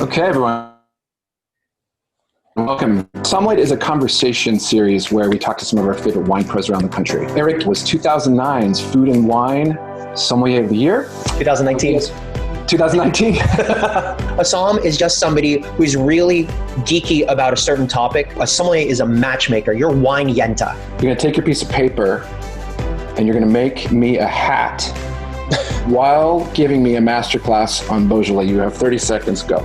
Okay, everyone. Welcome. Sommelight is a conversation series where we talk to some of our favorite wine pros around the country. Eric was 2009's Food and Wine Sommelier of the Year. 2019. 2019. A somm is just somebody who's really geeky about a certain topic. A sommelier is a matchmaker. You're wine yenta. You're going to take your piece of paper and you're going to make me a hat while giving me a masterclass on Beaujolais. You have 30 seconds, go.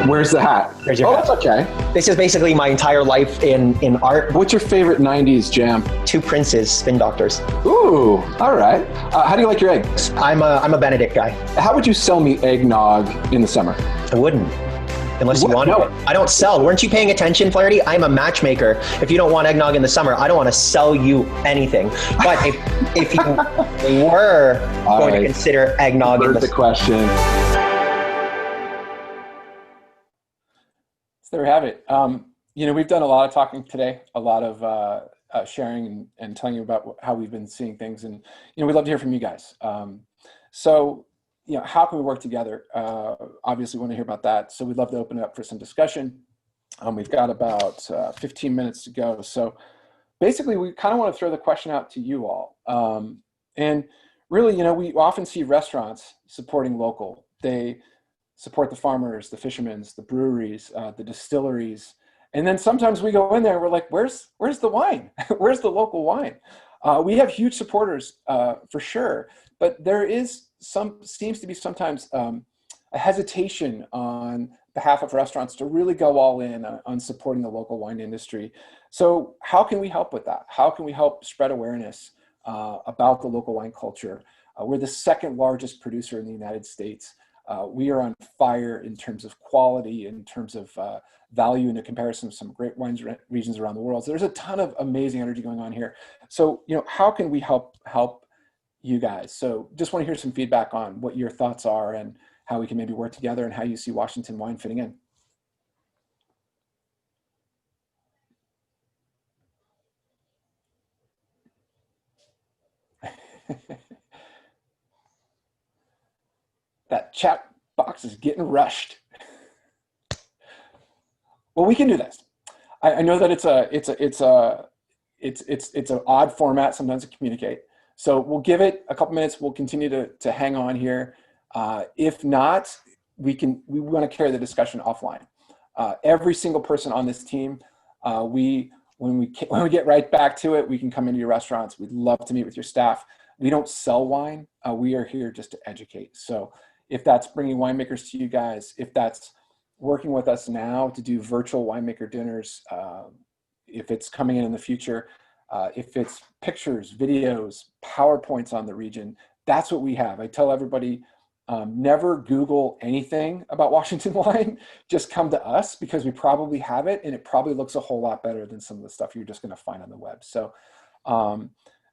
Where's the hat? There's your hat. That's okay. This is basically my entire life in art. What's your favorite 90s jam? Two Princes, Spin Doctors. Ooh, all right. How do you like your eggs? I'm a Benedict guy. How would you sell me eggnog in the summer? I wouldn't. unless you want it. I don't sell. Weren't you paying attention, Flaherty? I'm a matchmaker. If you don't want eggnog in the summer, I don't want to sell you anything. But if you were going to consider eggnog in the question. So there we have it. We've done a lot of talking today, a lot of sharing and telling you about how we've been seeing things. And, we'd love to hear from you guys. How can we work together? Obviously, we want to hear about that. So we'd love to open it up for some discussion. We've got about 15 minutes to go. So basically, we kind of want to throw the question out to you all. And really, we often see restaurants supporting local. They support the farmers, the fishermen, the breweries, the distilleries. And then sometimes we go in there and we're like, where's the wine? Where's the local wine? We have huge supporters for sure, but there seems to be sometimes a hesitation on behalf of restaurants to really go all in on supporting the local wine industry. So how can we help with that? How can we help spread awareness about the local wine culture? We're the second largest producer in the United States. We are on fire in terms of quality, in terms of value in a comparison of some great wine regions around the world. So there's a ton of amazing energy going on here. So, how can we help you guys? So just want to hear some feedback on what your thoughts are and how we can maybe work together and how you see Washington Wine fitting in. That chat box is getting rushed. Well, we can do this. I know that it's an odd format sometimes to communicate. So we'll give it a couple minutes. We'll continue to hang on here. If not, we want to carry the discussion offline. Every single person on this team, when we get right back to it, we can come into your restaurants. We'd love to meet with your staff. We don't sell wine. We are here just to educate. So if that's bringing winemakers to you guys, if that's working with us now to do virtual winemaker dinners, if it's coming in the future, if it's pictures, videos, PowerPoints on the region, that's what we have. I tell everybody, never Google anything about Washington wine. Just come to us because we probably have it, and it probably looks a whole lot better than some of the stuff you're just going to find on the web. So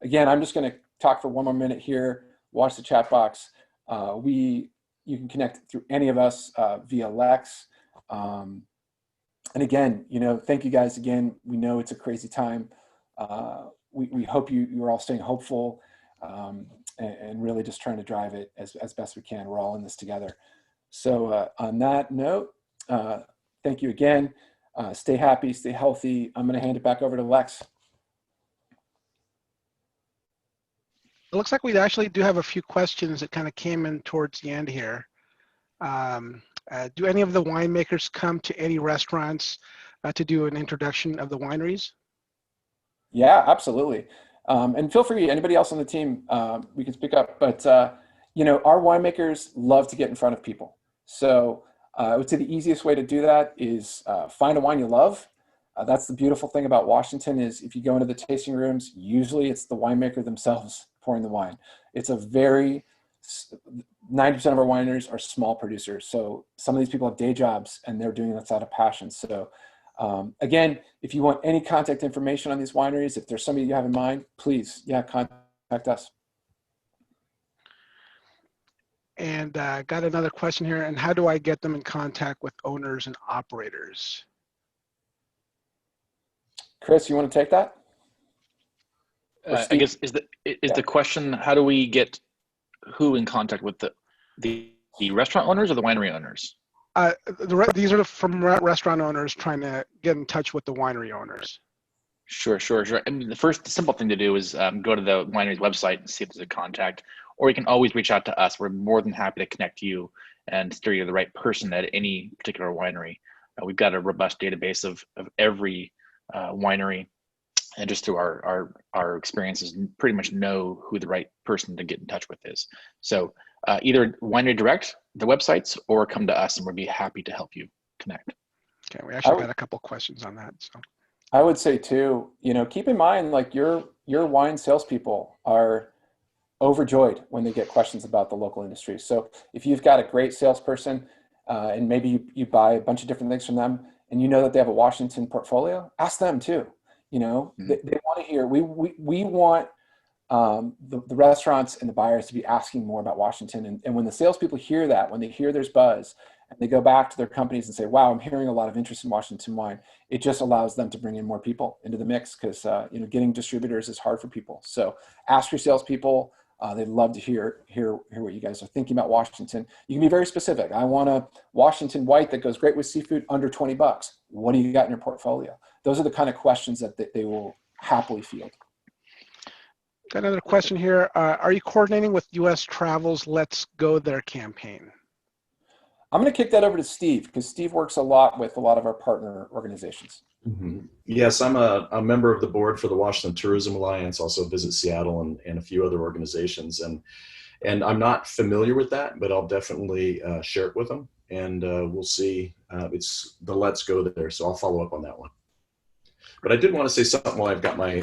again, I'm just going to talk for one more minute here. Watch the chat box. You can connect through any of us via Lex. And again, thank you guys again. We know it's a crazy time. We hope you're all staying hopeful and really just trying to drive it as best we can. We're all in this together. So on that note, thank you again. Stay happy, stay healthy. I'm going to hand it back over to Lex. It looks like we actually do have a few questions that kind of came in towards the end here. Do any of the winemakers come to any restaurants to do an introduction of the wineries? Yeah, absolutely. And feel free, anybody else on the team, we can speak up. But, our winemakers love to get in front of people. So I would say the easiest way to do that is find a wine you love. That's the beautiful thing about Washington is if you go into the tasting rooms, usually it's the winemaker themselves pouring the wine. It's 90% of our wineries are small producers. So some of these people have day jobs and they're doing this out of passion. So again, if you want any contact information on these wineries, if there's somebody you have in mind, please, contact us. And got another question here. And how do I get them in contact with owners and operators? Chris, you want to take that? I guess is the question, how do we get who in contact with the restaurant owners or the winery owners? These are from restaurant owners trying to get in touch with the winery owners. Sure. I mean, the first simple thing to do is go to the winery's website and see if there's a contact, or you can always reach out to us. We're more than happy to connect you and steer you to the right person at any particular winery. We've got a robust database of every winery, and just through our experiences, pretty much know who the right person to get in touch with is. So either winery direct, the websites, or come to us and we'll be happy to help you connect. Okay, we actually got a couple questions on that. So I would say too, keep in mind, like your wine salespeople are overjoyed when they get questions about the local industry. So if you've got a great salesperson, and maybe you buy a bunch of different things from them, and you know that they have a Washington portfolio, ask them too. You know, they want to hear, we want the restaurants and the buyers to be asking more about Washington. And when the salespeople hear that, when they hear there's buzz, and they go back to their companies and say, wow, I'm hearing a lot of interest in Washington wine, it just allows them to bring in more people into the mix, because you know, getting distributors is hard for people. So ask your salespeople. They'd love to hear what you guys are thinking about Washington. You can be very specific. I want a Washington white that goes great with seafood under $20. What do you got in your portfolio? Those are the kind of questions that they will happily field. Got another question here. Are you coordinating with U.S. Travel's Let's Go There campaign? I'm going to kick that over to Steve, because Steve works a lot with a lot of our partner organizations. Mm-hmm. Yes, I'm a member of the board for the Washington Tourism Alliance, also Visit Seattle and a few other organizations. And I'm not familiar with that, but I'll definitely share it with them. And we'll see. It's the Let's Go There, so I'll follow up on that one. But I did want to say something while I've got my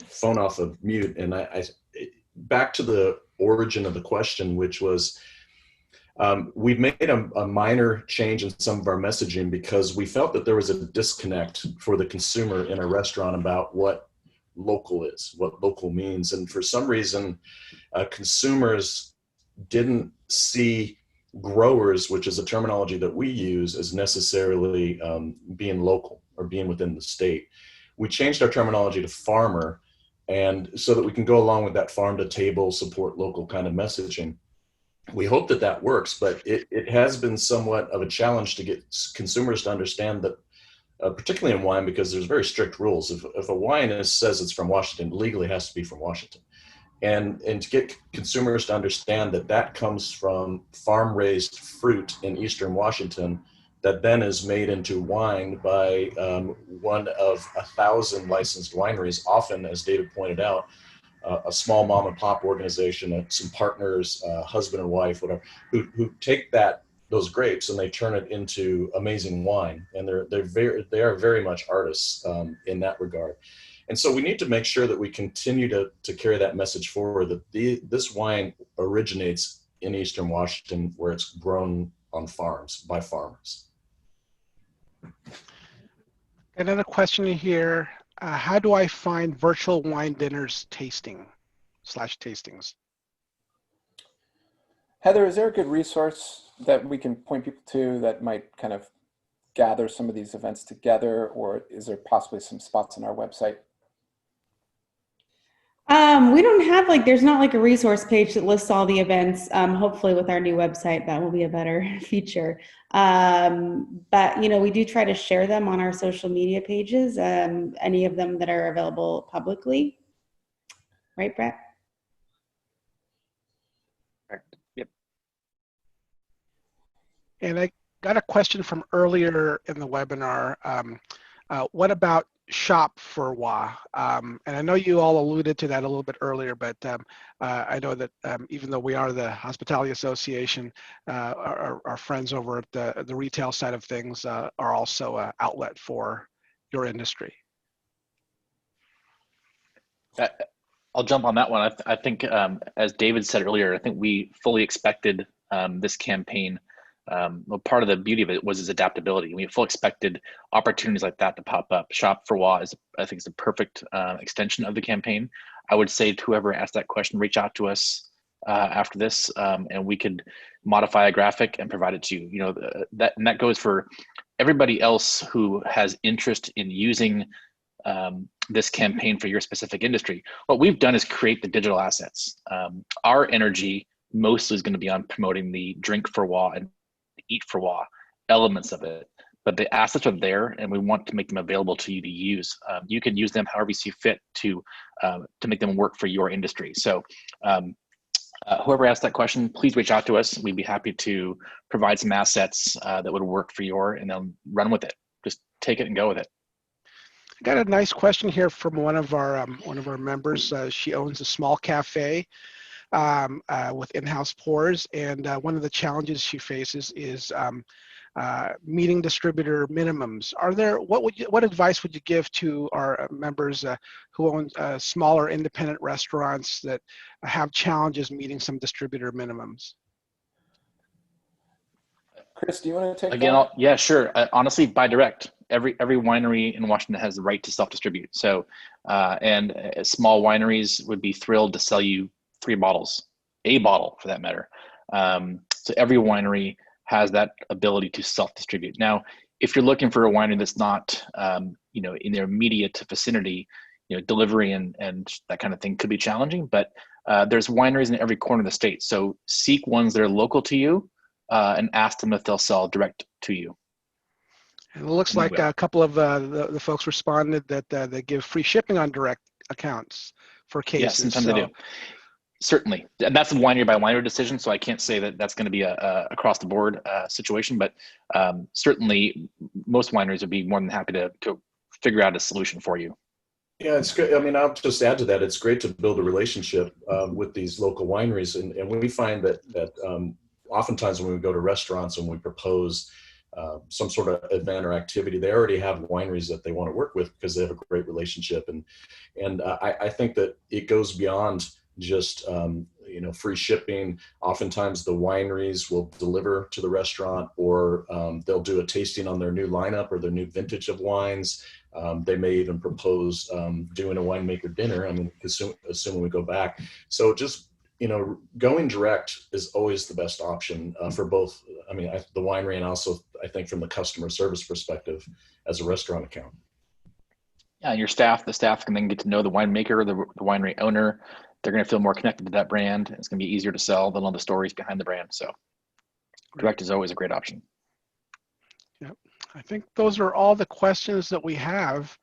phone off of mute. And I back to the origin of the question, which was, we've made a minor change in some of our messaging because we felt that there was a disconnect for the consumer in a restaurant about what local is, what local means. And for some reason, consumers didn't see growers, which is a terminology that we use, as necessarily being local or being within the state. We changed our terminology to farmer, and so that we can go along with that farm to table, support local kind of messaging. We hope that that works, but it has been somewhat of a challenge to get consumers to understand that, particularly in wine, because there's very strict rules. If a wine says it's from Washington, legally it has to be from Washington. And to get consumers to understand that that comes from farm-raised fruit in Eastern Washington that then is made into wine by one of 1,000 licensed wineries, often, as David pointed out, a small mom and pop organization, some partners, husband and wife, whatever, who take those grapes and they turn it into amazing wine. And they are very much artists in that regard. And so we need to make sure that we continue to carry that message forward, that this wine originates in Eastern Washington, where it's grown on farms by farmers. Another question here. How do I find virtual wine dinners tastings? Heather, is there a good resource that we can point people to that might kind of gather some of these events together, or is there possibly some spots on our website? We don't have there's not like a resource page that lists all the events. Hopefully with our new website, that will be a better feature. But we do try to share them on our social media pages, any of them that are available publicly. Right, Brett? Correct. Yep. And I got a question from earlier in the webinar. What about Shop for WA? And I know you all alluded to that a little bit earlier, but I know that even though we are the Hospitality Association, our friends over at the retail side of things are also an outlet for your industry. I'll jump on that one. I think, as David said earlier, I think we fully expected this campaign. Well, part of the beauty of it was its adaptability. We fully expected opportunities like that to pop up. Shop for WA I think, is the perfect extension of the campaign. I would say to whoever asked that question, reach out to us after this, and we could modify a graphic and provide it to you. That goes for everybody else who has interest in using this campaign for your specific industry. What we've done is create the digital assets. Our energy mostly is going to be on promoting the Drink for WA and Eat for WA elements of it, but the assets are there, and we want to make them available to you to use. You can use them however you see fit to make them work for your industry. So whoever asked that question, please reach out to us. We'd be happy to provide some assets that would work for and then run with it. Just take it and go with it. I got a nice question here from one of our members. She owns a small cafe with in-house pours, and one of the challenges she faces is meeting distributor minimums. What advice would you give to our members who own smaller independent restaurants that have challenges meeting some distributor minimums? Chris, do you want to take Again, that? yeah, sure. Honestly, by direct, every winery in Washington has the right to self-distribute. So, and small wineries would be thrilled to sell you 3 bottles, a bottle for that matter. So every winery has that ability to self-distribute. Now, if you're looking for a winery that's not, in their immediate vicinity, delivery and that kind of thing could be challenging. But there's wineries in every corner of the state. So seek ones that are local to you. And ask them if they'll sell direct to you. And it looks like a couple of the folks responded that they give free shipping on direct accounts for cases. Yes, sometimes they do. Certainly, and that's a winery by winery decision. So I can't say that that's going to be a across the board situation, but certainly most wineries would be more than happy to figure out a solution for you. Yeah, it's great. I mean, I'll just add to that. It's great to build a relationship with these local wineries, and we find that oftentimes when we go to restaurants and we propose some sort of event or activity, they already have wineries that they want to work with because they have a great relationship. And I think that it goes beyond just free shipping. Oftentimes the wineries will deliver to the restaurant, or they'll do a tasting on their new lineup or their new vintage of wines. They may even propose doing a winemaker dinner. I mean, assuming we go back. So just going direct is always the best option for both. I mean, the winery, and also I think from the customer service perspective as a restaurant account. Yeah, the staff can then get to know the winemaker, the winery owner. They're going to feel more connected to that brand. It's going to be easier to sell. They'll know the stories behind the brand. So direct is always a great option. Yep. I think those are all the questions that we have.